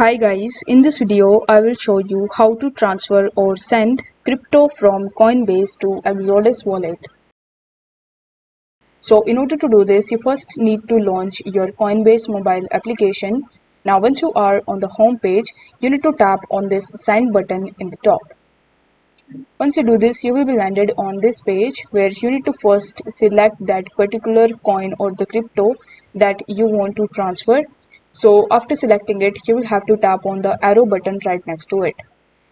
Hi guys, in this video I will show you how to transfer or send crypto from Coinbase to Exodus wallet. So in order to do this, you first need to launch your Coinbase mobile application. Now once you are on the home page, you need to tap on this send button in the top. Once you do this, you will be landed on this page where you need to first select that particular coin or the crypto that you want to transfer. So after selecting it, you will have to tap on the arrow button right next to it.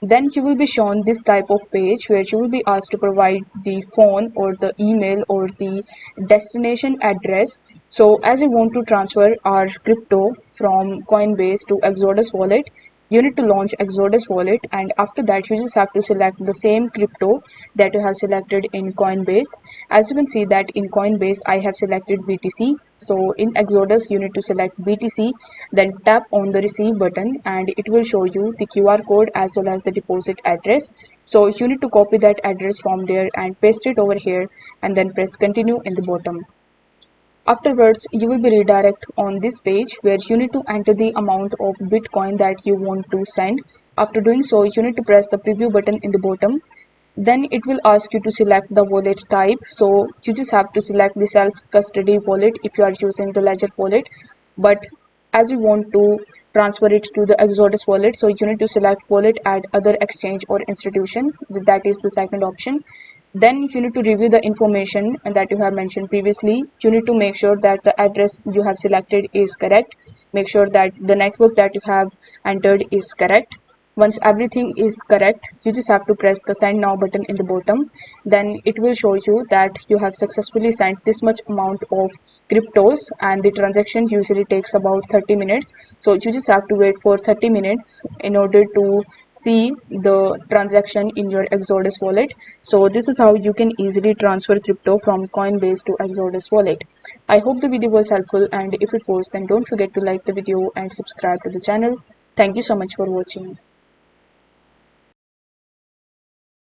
Then you will be shown this type of page where you will be asked to provide the phone or the email or the destination address. So as we want to transfer our crypto from Coinbase to Exodus wallet, you need to launch Exodus wallet, and after that you just have to select the same crypto that you have selected in Coinbase. As you can see that in Coinbase I have selected BTC, so in Exodus you need to select BTC, then tap on the receive button and it will show you the QR code as well as the deposit address. So you need to copy that address from there and paste it over here and then press continue in the bottom. Afterwards, you will be redirected on this page where you need to enter the amount of Bitcoin that you want to send. After doing so, you need to press the preview button in the bottom. Then it will ask you to select the wallet type. So you just have to select the self-custody wallet if you are using the Ledger wallet. But as you want to transfer it to the Exodus wallet, so you need to select wallet at other exchange or institution. That is the second option. Then you need to review the information that you have mentioned previously. You need to make sure that the address you have selected is correct. Make sure that the network that you have entered is correct. Once everything is correct, you just have to press the send now button in the bottom. Then it will show you that you have successfully sent this much amount of cryptos, and the transaction usually takes about 30 minutes. So you just have to wait for 30 minutes in order to see the transaction in your Exodus wallet. So this is how you can easily transfer crypto from Coinbase to Exodus wallet. I hope the video was helpful, and if it was, then don't forget to like the video and subscribe to the channel. Thank you so much for watching.